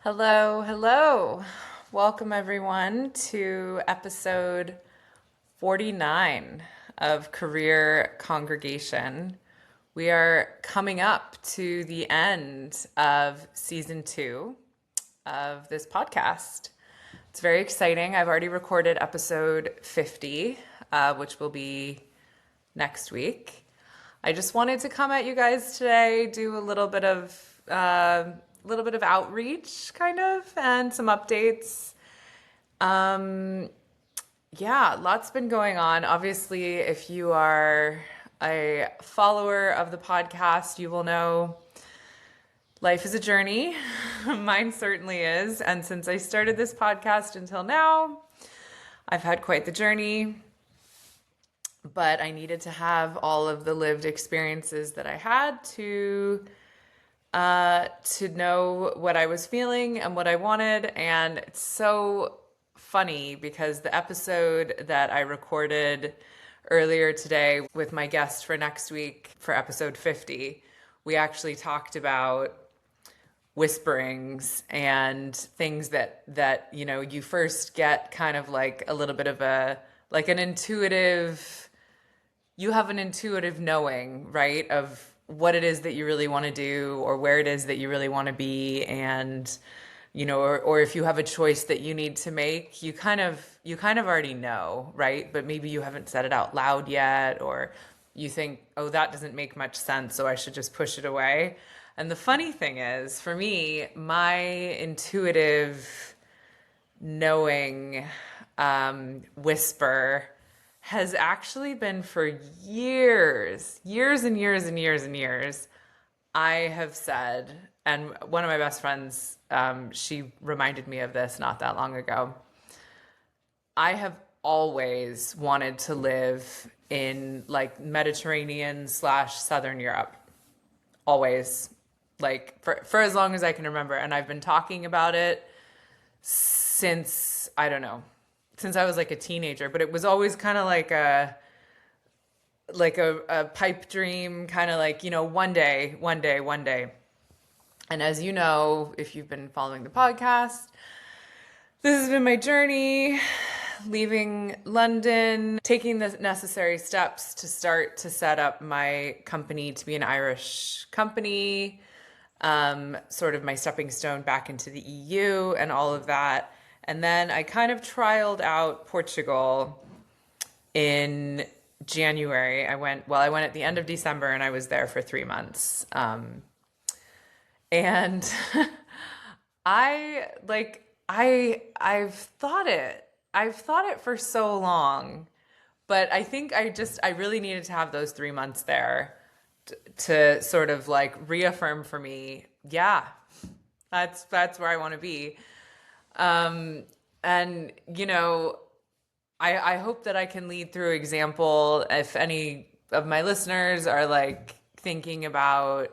Hello, hello. Welcome everyone to episode 49 of Career Congregation. We are coming up to the end of season 2 of this podcast. It's very exciting. I've already recorded episode 50, which will be next week. I just wanted to come at you guys today, do a little bit of outreach, kind of, and some updates. Yeah, lots been going on. Obviously, if you are a follower of the podcast, you will know life is a journey. Mine certainly is. And since I started this podcast until now, I've had quite the journey. But I needed to have all of the lived experiences that I had to know what I was feeling and what I wanted. And it's so funny because the episode that I recorded earlier today with my guest for next week for episode 50, we actually talked about whisperings and things that you first get kind of like a little bit of you have an intuitive knowing, right, of what it is that you really want to do or where it is that you really want to be. And, or if you have a choice that you need to make, you kind of already know, right? But maybe you haven't said it out loud yet, or you think, oh, that doesn't make much sense, so I should just push it away. And the funny thing is, for me, my intuitive knowing whisper has actually been for years and years and years and years. I have said, and one of my best friends, she reminded me of this not that long ago. I have always wanted to live in like Mediterranean / Southern Europe. Always. Like for as long as I can remember. And I've been talking about it since, I don't know, since I was like a teenager, but it was always kind of like a pipe dream, kind of like, one day. And as you know, if you've been following the podcast, this has been my journey, leaving London, taking the necessary steps to start to set up my company to be an Irish company, sort of my stepping stone back into the EU and all of that. And then I kind of trialed out Portugal in January. I went at the end of December and I was there for 3 months. And I've thought it for so long, but I think I really needed to have those 3 months there to sort of like reaffirm for me, yeah, that's where I want to be. And I hope that I can lead through example. If any of my listeners are like thinking about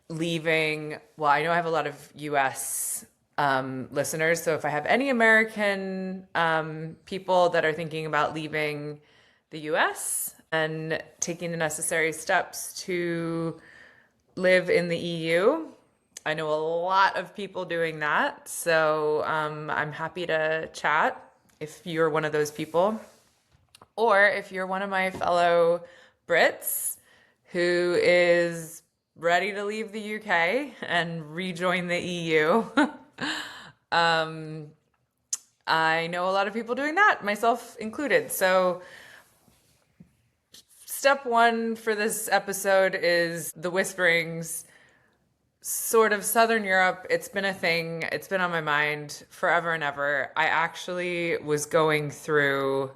leaving, well, I know I have a lot of US listeners. So if I have any American people that are thinking about leaving the US and taking the necessary steps to live in the EU, I know a lot of people doing that, so I'm happy to chat if you're one of those people. Or if you're one of my fellow Brits who is ready to leave the UK and rejoin the EU. I know a lot of people doing that, myself included. So step 1 for this episode is the whisperings. Sort of Southern Europe, it's been a thing. It's been on my mind forever and ever. I actually was going through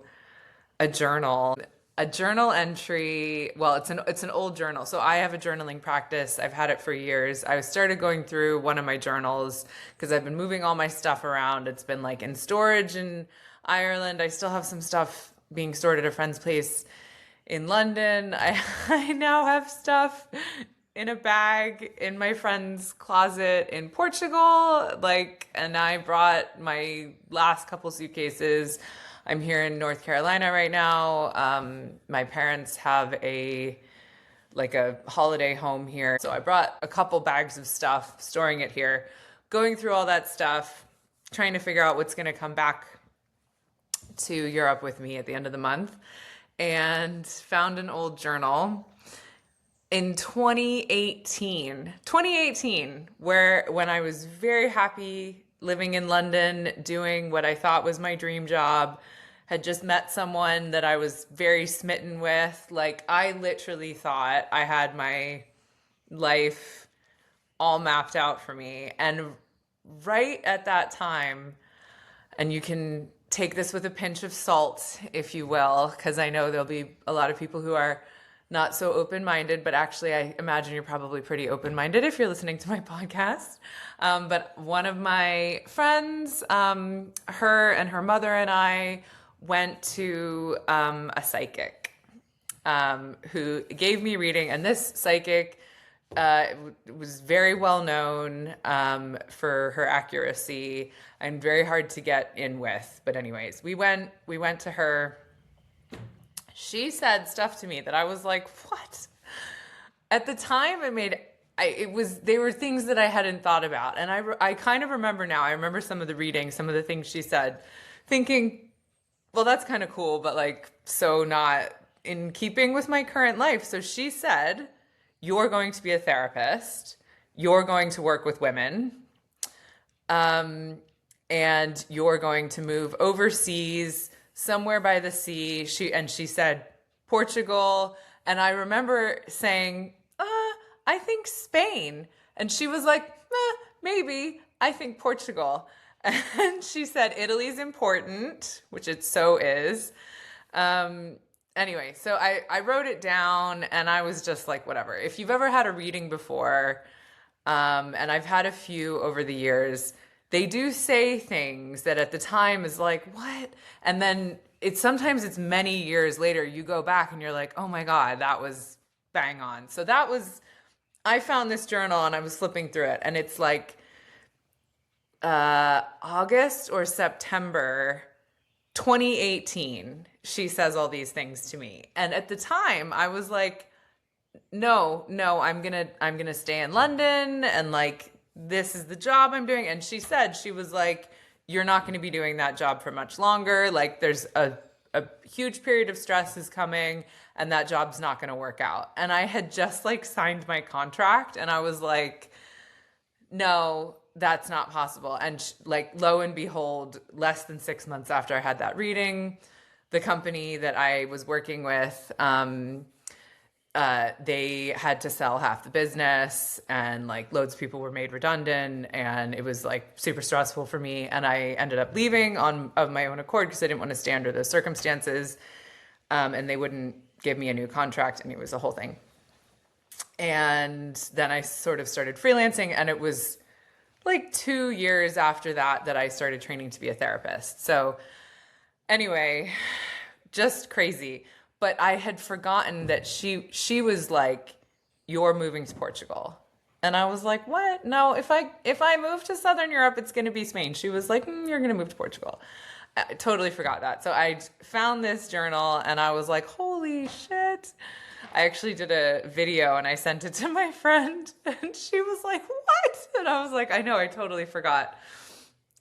a journal entry. Well, it's an old journal. So I have a journaling practice. I've had it for years. I started going through one of my journals because I've been moving all my stuff around. It's been like in storage in Ireland. I still have some stuff being stored at a friend's place in London. I now have stuff in a bag in my friend's closet in Portugal, and I brought my last couple suitcases. I'm here in North Carolina right now. My parents have a holiday home here. So I brought a couple bags of stuff, storing it here. going through all that stuff, trying to figure out what's going to come back to Europe with me at the end of the month, and found an old journal in 2018, when I was very happy living in London, doing what I thought was my dream job, had just met someone that I was very smitten with. Like, I literally thought I had my life all mapped out for me. And right at that time, and you can take this with a pinch of salt, if you will, because I know there'll be a lot of people who are not so open-minded, but actually I imagine you're probably pretty open-minded if you're listening to my podcast. But one of my friends, her and her mother and I went to a psychic who gave me a reading, and this psychic was very well known for her accuracy and very hard to get in with. But anyways, we went to her. She said stuff to me that I was like, what? At the time, they were things that I hadn't thought about. And I kind of remember now. I remember some of the readings, some of the things she said, thinking, well, that's kind of cool, but like, so not in keeping with my current life. So she said, you're going to be a therapist. You're going to work with women. And you're going to move overseas, somewhere by the sea. She said Portugal. And I remember saying, I think Spain. And she was like, maybe. I think Portugal. And she said Italy's important, which it so is. Anyway, so I wrote it down, and I was just like, whatever. If you've ever had a reading before, and I've had a few over the years, they do say things that at the time is like, what? And then sometimes it's many years later, you go back and you're like, oh my God, that was bang on. So I found this journal and I was flipping through it, and it's like August or September 2018, she says all these things to me. And at the time I was like, no, I'm gonna stay in London, and like, this is the job I'm doing. And she was like, you're not going to be doing that job for much longer. Like, there's a huge period of stress is coming, and that job's not going to work out. And I had just like signed my contract, and I was like, no, that's not possible. And like, lo and behold, less than 6 months after I had that reading, the company that I was working with, they had to sell half the business, and like loads of people were made redundant, and it was like super stressful for me. And I ended up leaving of my own accord because I didn't want to stay under those circumstances. And they wouldn't give me a new contract, and it was a whole thing. And then I sort of started freelancing, and it was like 2 years after that I started training to be a therapist. So anyway, just crazy. But I had forgotten that she was like, you're moving to Portugal. And I was like, what? No, if I move to Southern Europe, it's going to be Spain. She was like, you're going to move to Portugal. I totally forgot that. So I found this journal, and I was like, holy shit. I actually did a video, and I sent it to my friend, and she was like, what? And I was like, I know, I totally forgot.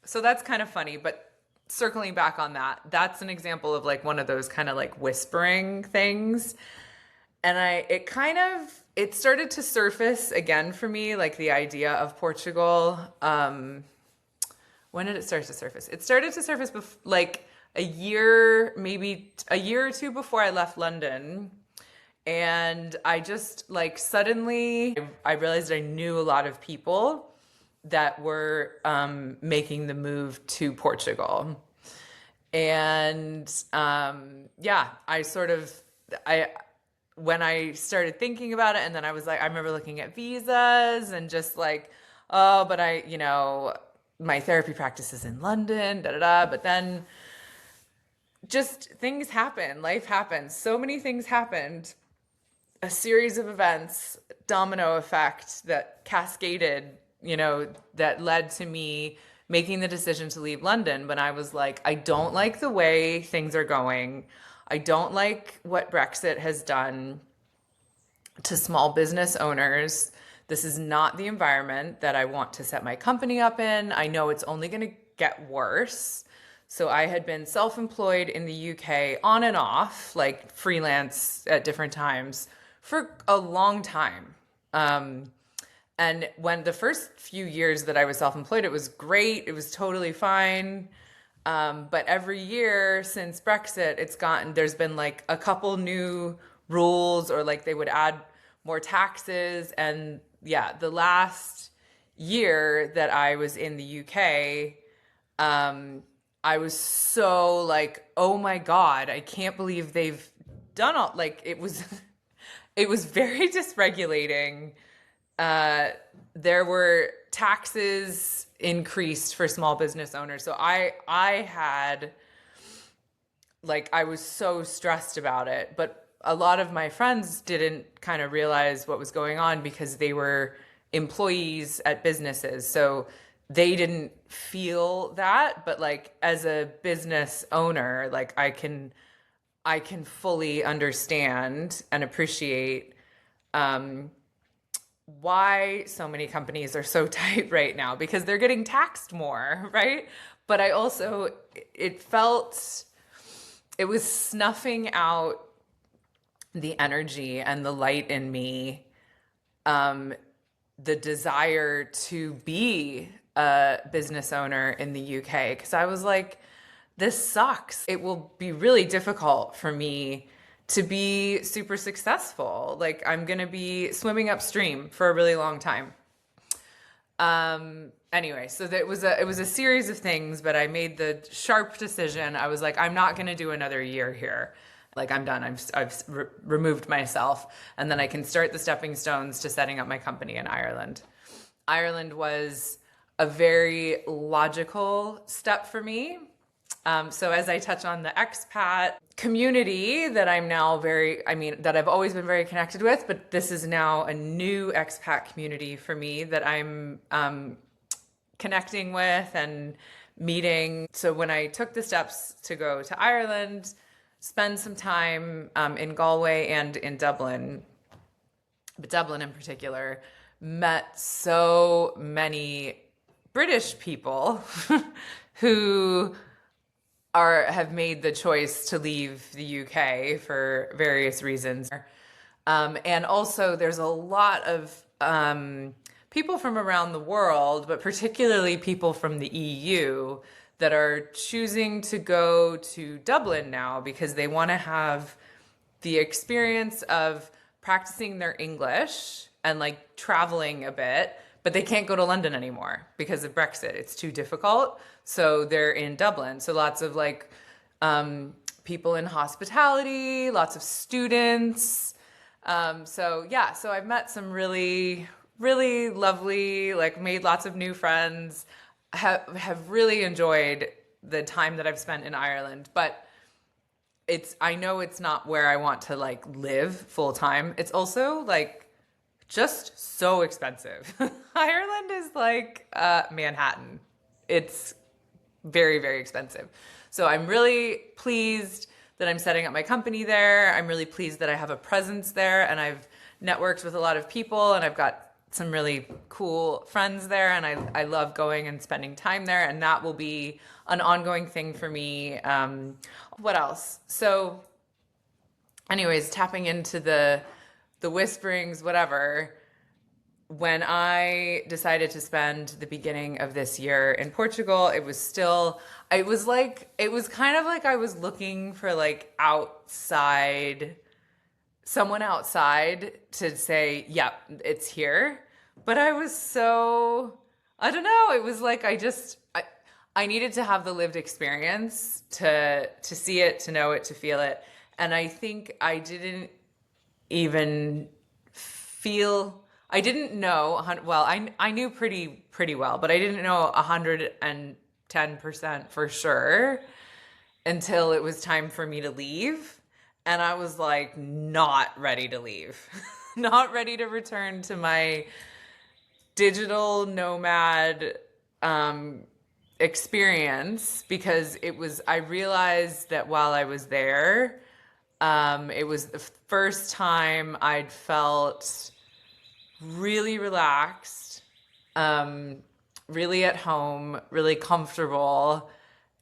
So that's kind of funny. But circling back on that's an example of like one of those kind of like whispering things. And it started to surface again for me, like the idea of Portugal. When did it start to surface? It started to surface like maybe a year or two before I left London. And I just like suddenly I realized I knew a lot of people that were making the move to Portugal. And when I started thinking about it, and then I was like, I remember looking at visas and just like, oh, but my therapy practice is in London, But then just things happen, life happens. So many things happened, a series of events, domino effect that cascaded, that led to me making the decision to leave London. But I was like, I don't like the way things are going. I don't like what Brexit has done to small business owners. This is not the environment that I want to set my company up in. I know it's only going to get worse. So I had been self-employed in the UK on and off, like freelance at different times for a long time. And when the first few years that I was self-employed, it was great. It was totally fine. But every year since Brexit, there's been like a couple new rules, or like they would add more taxes. And yeah, the last year that I was in the UK, I was so like, oh my God, I can't believe they've done all, like it was, it was very dysregulating. There were taxes increased for small business owners. So I had, like, I was so stressed about it, but a lot of my friends didn't kind of realize what was going on because they were employees at businesses. So they didn't feel that, but like as a business owner, like I can fully understand and appreciate why so many companies are so tight right now, because they're getting taxed more, right? But I also, it was snuffing out the energy and the light in me, the desire to be a business owner in the UK. Because I was like, this sucks. It will be really difficult for me to be super successful. Like I'm going to be swimming upstream for a really long time. Anyway, so it was a series of things, but I made the sharp decision. I was like, I'm not going to do another year here. Like I'm done. I've removed myself, and then I can start the stepping stones to setting up my company in Ireland. Ireland was a very logical step for me. So as I touch on the expat community that that I've always been very connected with, but this is now a new expat community for me that I'm connecting with and meeting. So when I took the steps to go to Ireland, spend some time in Galway and in Dublin, but Dublin in particular, met so many British people who have made the choice to leave the UK for various reasons. And also there's a lot of people from around the world, but particularly people from the EU that are choosing to go to Dublin now because they want to have the experience of practicing their English and like traveling a bit, but they can't go to London anymore because of Brexit. It's too difficult. So they're in Dublin. So lots of like people in hospitality, lots of students. So I've met some really, really lovely, like made lots of new friends, have really enjoyed the time that I've spent in Ireland, but I know it's not where I want to like live full time. It's also like just so expensive. Ireland is like Manhattan. It's very, very expensive. So I'm really pleased that I'm setting up my company there. I'm really pleased that I have a presence there, and I've networked with a lot of people, and I've got some really cool friends there, and I love going and spending time there, and that will be an ongoing thing for me. What else? So anyways, tapping into the whisperings, whatever. When I decided to spend the beginning of this year in Portugal, it was kind of like I was looking for like someone outside to say, yep, it's here. But I was I don't know, it was like I needed to have the lived experience to see it, to know it, to feel it. And I think I didn't know, well, I knew pretty well, but I didn't know 110% for sure until it was time for me to leave. And I was like, not ready to leave, not ready to return to my digital nomad experience, because I realized that while I was there, it was the first time I'd felt really relaxed, really at home, really comfortable.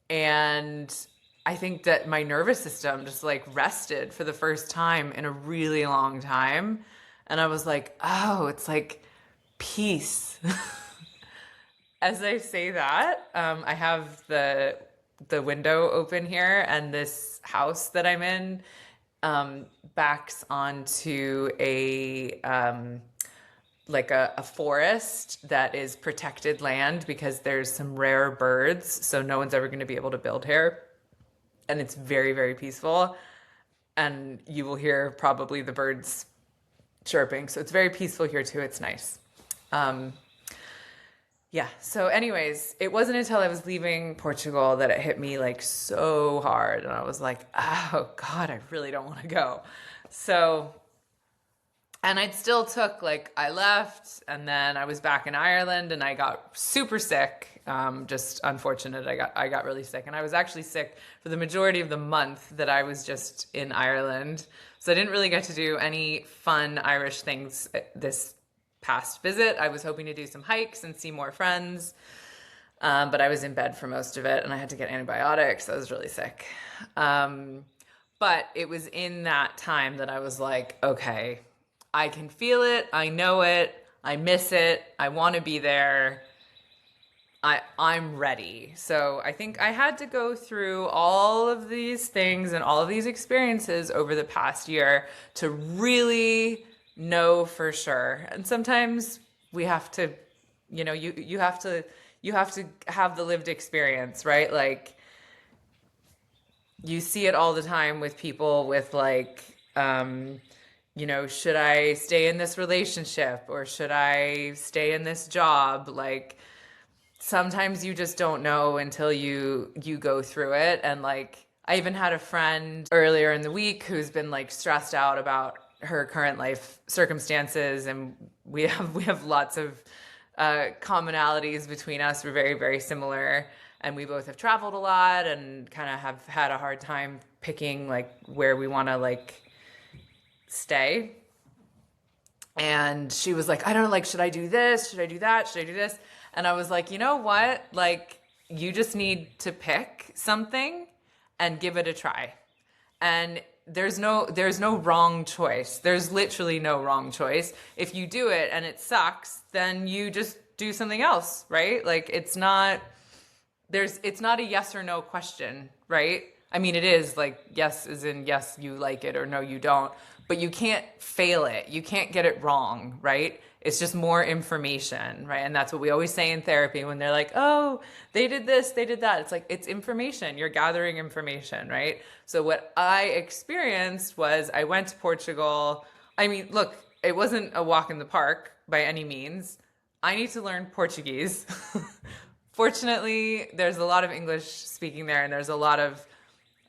And I think that my nervous system just like rested for the first time in a really long time. And I was like, oh, it's like peace. As I say that, I have the window open here, and this house that I'm in backs onto a forest that is protected land because there's some rare birds, so no one's ever going to be able to build here. And it's very, very peaceful. And you will hear probably the birds chirping. So it's very peaceful here too. It's nice. Yeah. So anyways, it wasn't until I was leaving Portugal that it hit me like so hard. And I was like, oh God, I really don't want to go. So, and I'd still took, like, I left and then I was back in Ireland and I got super sick. Just unfortunate. I got really sick, and I was actually sick for the majority of the month that I was just in Ireland. So I didn't really get to do any fun Irish things this past visit. I was hoping to do some hikes and see more friends. But I was in bed for most of it and I had to get antibiotics. I was really sick. But it was in that time that I was like, okay, I can feel it. I know it. I miss it. I want to be there. I'm ready. So I think I had to go through all of these things and all of these experiences over the past year to really know for sure. And sometimes we have to, you have to have the lived experience, right? Like, you see it all the time with people with like, should I stay in this relationship or should I stay in this job? Like, sometimes you just don't know until you go through it. And like, I even had a friend earlier in the week who's been like stressed out about her current life circumstances, and we have lots of commonalities between us. We're very, very similar, and we both have traveled a lot and kind of have had a hard time picking like where we want to like stay. And she was like, I don't know, like, should I do this? Should I do that? Should I do this? And I was like, you know what? Like, you just need to pick something and give it a try. And there's no wrong choice. There's literally no wrong choice. If you do it and it sucks, then you just do something else, right? Like, it's not a yes or no question, right? I mean, it is like yes as in yes, you like it, or no, you don't. But you can't fail it. You can't get it wrong, right? It's just more information, right? And that's what we always say in therapy when they're like, oh, they did this, they did that. It's like, it's information. You're gathering information, right? So what I experienced was I went to Portugal. I mean, look, it wasn't a walk in the park by any means. I need to learn Portuguese. Fortunately, there's a lot of English speaking there, and there's a lot of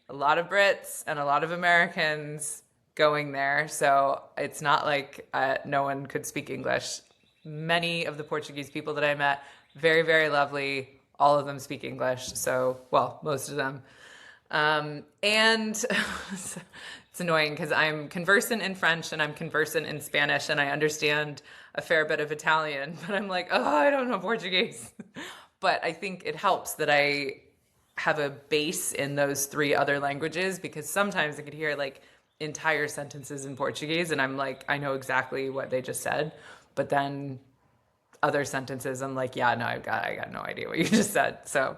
Brits and a lot of Americans going there. So it's not like no one could speak English. Many of the Portuguese people that I met, very, very lovely. All of them speak English. So, well, most of them. And it's annoying because I'm conversant in French and I'm conversant in Spanish and I understand a fair bit of Italian, but I'm like, oh, I don't know Portuguese. But I think it helps that I have a base in those three other languages, because sometimes I could hear like entire sentences in Portuguese and I'm like, I know exactly what they just said, but then other sentences I'm like, yeah, no, I got no idea what you just said. So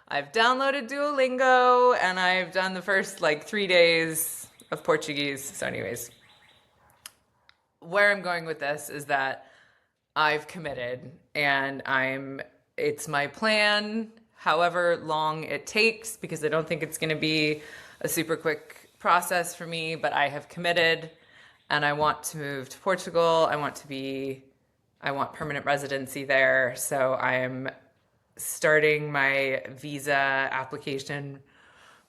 I've downloaded Duolingo and I've done the first like 3 days of Portuguese. So anyways, where I'm going with this is that I've committed and it's my plan, however long it takes, because I don't think it's going to be a super quick process for me, but I have committed and I want to move to Portugal. I want permanent residency there. So I'm starting my visa application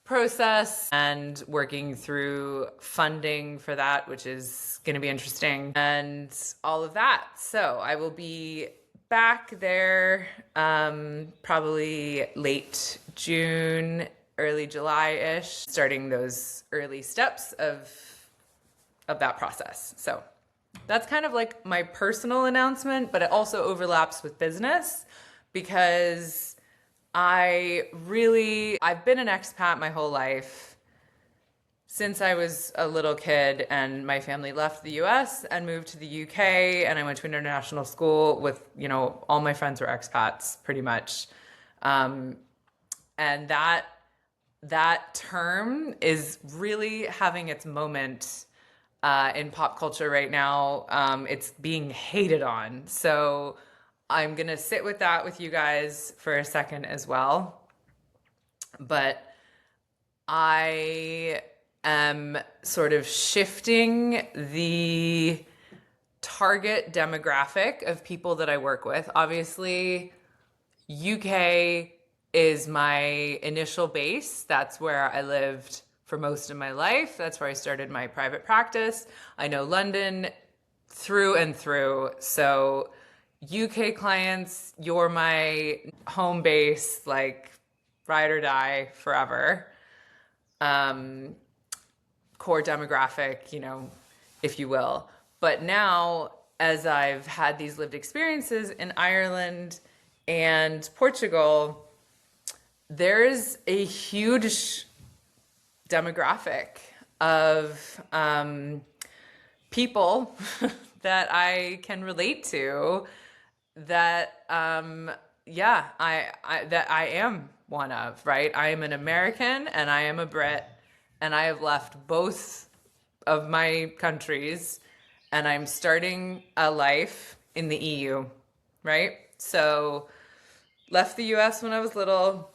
process and working through funding for that, which is going to be interesting, and all of that. So I will be back there probably late June, early July-ish, starting those early steps of that process. So That's kind of like my personal announcement, but it also overlaps with business because I've been an expat my whole life since I was a little kid, and my family left the US and moved to the UK, and I went to international school with, all my friends were expats pretty much. Um, and that term is really having its moment in pop culture right now. It's being hated on. So I'm going to sit with that with you guys for a second as well. But I am sort of shifting the target demographic of people that I work with. Obviously, UK is my initial base. That's where I lived for most of my life. That's where I started my private practice. I know London through and through. So UK clients, you're my home base, like ride or die forever. Core demographic, if you will. But now, as I've had these lived experiences in Ireland and Portugal, there's a huge demographic of people that I can relate to that that I am one of, right? I am an American and I am a Brit, and I have left both of my countries, and I'm starting a life in the EU, right? So left the US when I was little,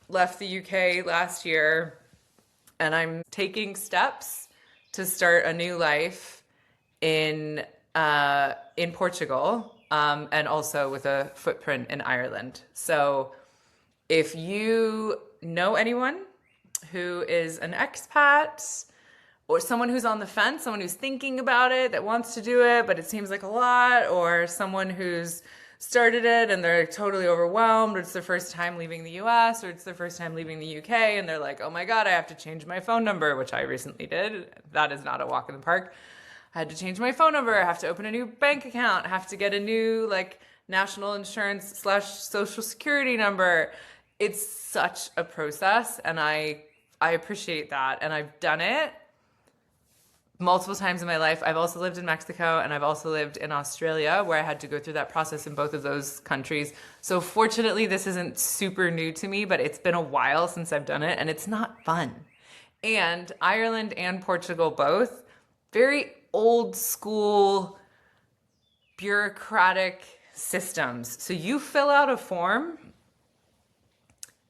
left the UK last year, and I'm taking steps to start a new life in Portugal, and also with a footprint in Ireland. So if you know anyone who is an expat or someone who's on the fence, someone who's thinking about it, that wants to do it, but it seems like a lot, or someone who's started it and they're totally overwhelmed, or it's their first time leaving the US, or it's their first time leaving the UK, and they're like, oh my God, I have to change my phone number, which I recently did. That is not a walk in the park. I had to change my phone number. I have to open a new bank account. I have to get a new national insurance / social security number. It's such a process, and I appreciate that. And I've done it multiple times in my life. I've also lived in Mexico, and I've also lived in Australia, where I had to go through that process in both of those countries. So fortunately, this isn't super new to me, but it's been a while since I've done it, and it's not fun. And Ireland and Portugal both, very old school bureaucratic systems. So you fill out a form,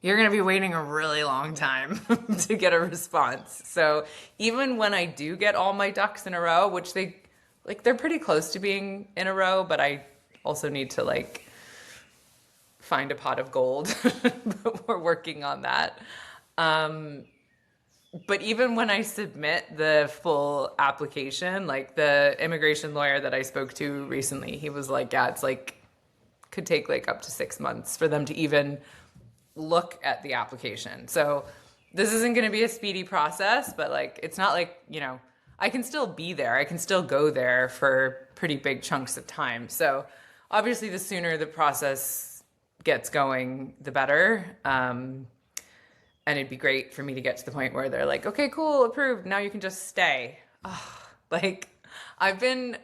you're going to be waiting a really long time to get a response. So even when I do get all my ducks in a row, which they're pretty close to being in a row, but I also need to find a pot of gold. But we're working on that. But even when I submit the full application, the immigration lawyer that I spoke to recently, he was like, yeah, it's could take up to 6 months for them to even look at the application. So this isn't going to be a speedy process, but it's not I can still be there. I can still go there for pretty big chunks of time. So obviously the sooner the process gets going, the better. And it'd be great for me to get to the point where they're like, okay, cool, approved. Now you can just stay. I've been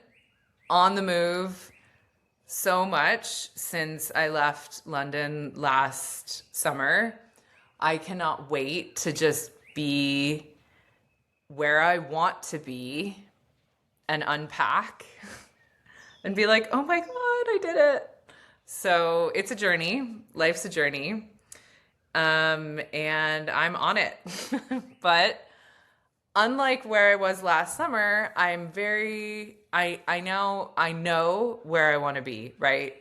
on the move so much since I left London last summer. I cannot wait to just be where I want to be and unpack and be like, oh my God, I did it. So it's a journey. Life's a journey. And I'm on it. But unlike where I was last summer, I know where I want to be, right?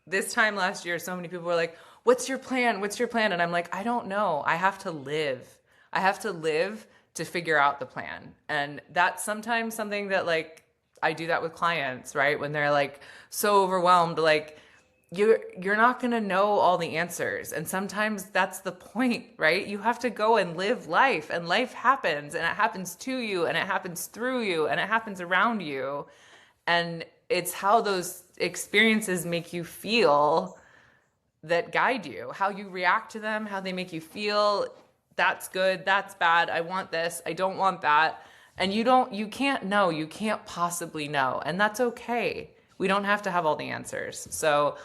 This time last year, so many people were like, what's your plan? What's your plan? And I'm like, I don't know. I have to live. I have to live to figure out the plan. And that's sometimes something that I do that with clients, right? When they're so overwhelmed, you're not going to know all the answers. And sometimes that's the point, right? You have to go and live life, and life happens, and it happens to you, and it happens through you, and it happens around you. And it's how those experiences make you feel that guide you, how you react to them, how they make you feel. That's good, that's bad, I want this, I don't want that. And you can't know, you can't possibly know. And that's okay. We don't have to have all the answers. So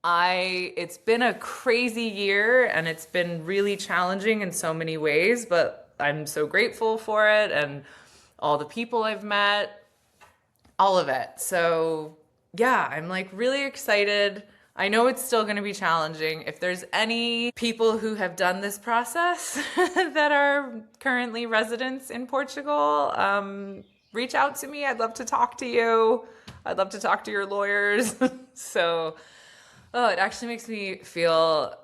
it's been a crazy year and it's been really challenging in so many ways, but I'm so grateful for it and all the people I've met, all of it. So yeah, I'm like really excited. I know it's still going to be challenging. If there's any people who have done this process that are currently residents in Portugal, reach out to me. I'd love to talk to you. I'd love to talk to your lawyers. So, it actually makes me feel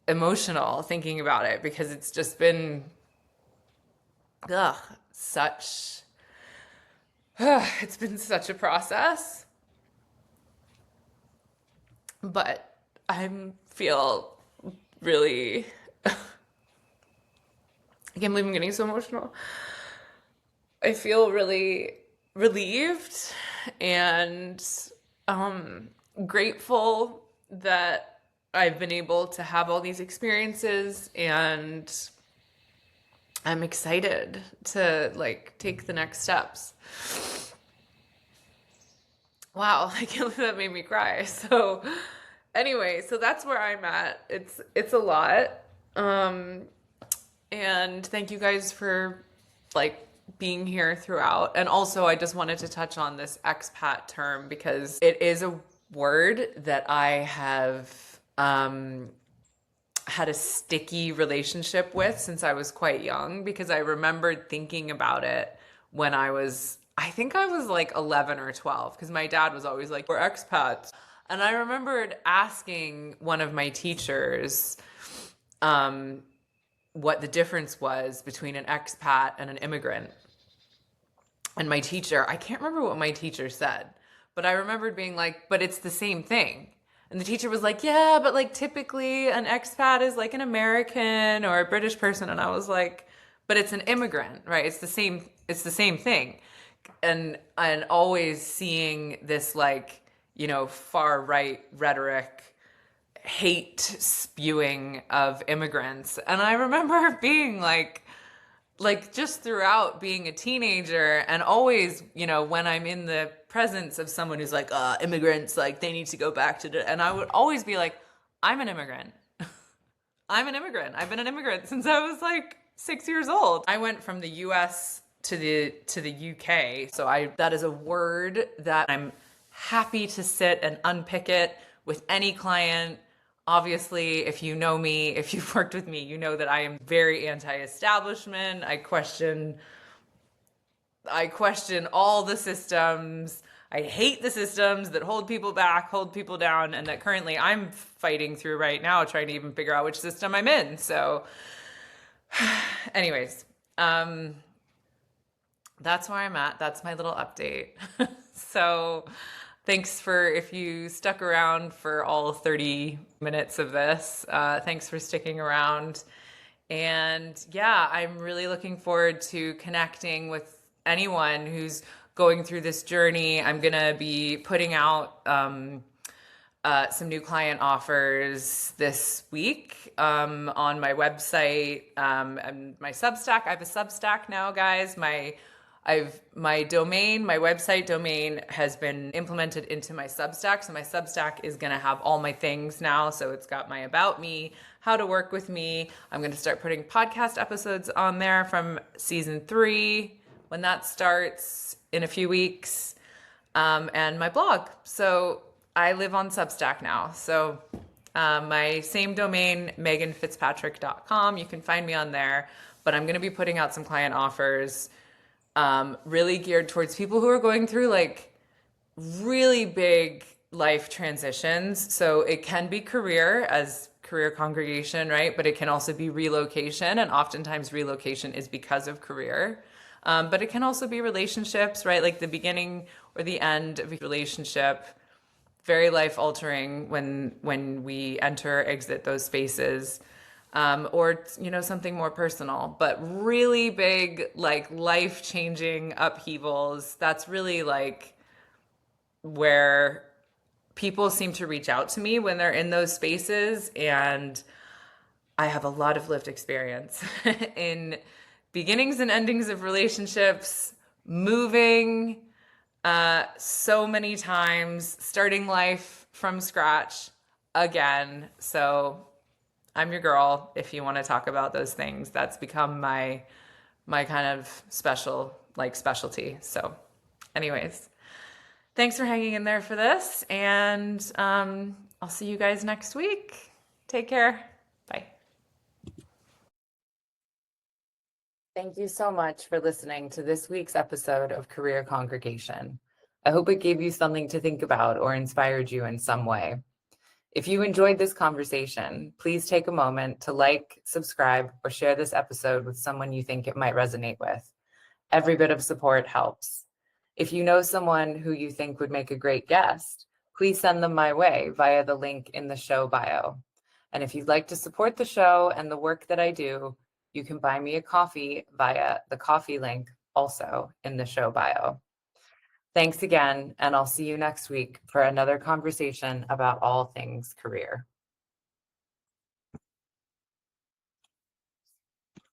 emotional thinking about it because it's just been, it's been such a process. But I feel really, I can't believe I'm getting so emotional. I feel really relieved and grateful that I've been able to have all these experiences, and I'm excited to like take the next steps. Wow, I can't believe that made me cry. So anyway, so that's where I'm at. It's a lot. And thank you guys for like being here throughout. And also I just wanted to touch on this expat term because it is a word that I have had a sticky relationship with since I was quite young, because I remembered thinking about it when I think I was like 11 or 12, because my dad was always like, we're expats. And I remembered asking one of my teachers what the difference was between an expat and an immigrant. And my teacher, I can't remember what my teacher said, but I remembered being like, but it's the same thing. And the teacher was like, yeah, but like typically an expat is like an American or a British person. And I was like, but it's an immigrant, right? It's the same thing. And always seeing this like, far right rhetoric, hate spewing of immigrants. And I remember being like just throughout being a teenager, and always, when I'm in the presence of someone who's like, immigrants, like they need to go back to and I would always be like, I'm an immigrant. I'm an immigrant. I've been an immigrant since I was like 6 years old. I went from the US to the UK. So that is a word that I'm happy to sit and unpick it with any client. Obviously, if you know me, if you've worked with me, you know that I am very anti-establishment. I question all the systems. I hate the systems that hold people back, hold people down, and that currently I'm fighting through right now, trying to even figure out which system I'm in. So anyways, that's where I'm at. That's my little update. So thanks if you stuck around for all 30 minutes of this. Thanks for sticking around. And yeah, I'm really looking forward to connecting with anyone who's going through this journey. I'm going to be putting out some new client offers this week on my website and my Substack. I have a Substack now, guys. My website domain has been implemented into my Substack. So my Substack is going to have all my things now. So it's got my about me, how to work with me. I'm going to start putting podcast episodes on there from season 3 when that starts in a few weeks, and my blog. So I live on Substack now. So my same domain, meghanfitzpatrick.com. You can find me on there, but I'm going to be putting out some client offers really geared towards people who are going through like really big life transitions. So it can be career congregation, right? But it can also be relocation. And oftentimes relocation is because of career. But it can also be relationships, right? Like the beginning or the end of a relationship, very life altering when we exit those spaces. Or, something more personal, but really big, like life-changing upheavals. That's really like where people seem to reach out to me when they're in those spaces. And I have a lot of lived experience in beginnings and endings of relationships, moving so many times, starting life from scratch again. So I'm your girl if you want to talk about those things. That's become my kind of specialty. So anyways, thanks for hanging in there for this, and I'll see you guys next week. Take care. Bye. Thank you so much for listening to this week's episode of Career Congregation. I hope it gave you something to think about or inspired you in some way. If you enjoyed this conversation, please take a moment to like, subscribe, or share this episode with someone you think it might resonate with. Every bit of support helps. If you know someone who you think would make a great guest, please send them my way via the link in the show bio. And if you'd like to support the show and the work that I do, you can buy me a coffee via the coffee link also in the show bio. Thanks again, and I'll see you next week for another conversation about all things career.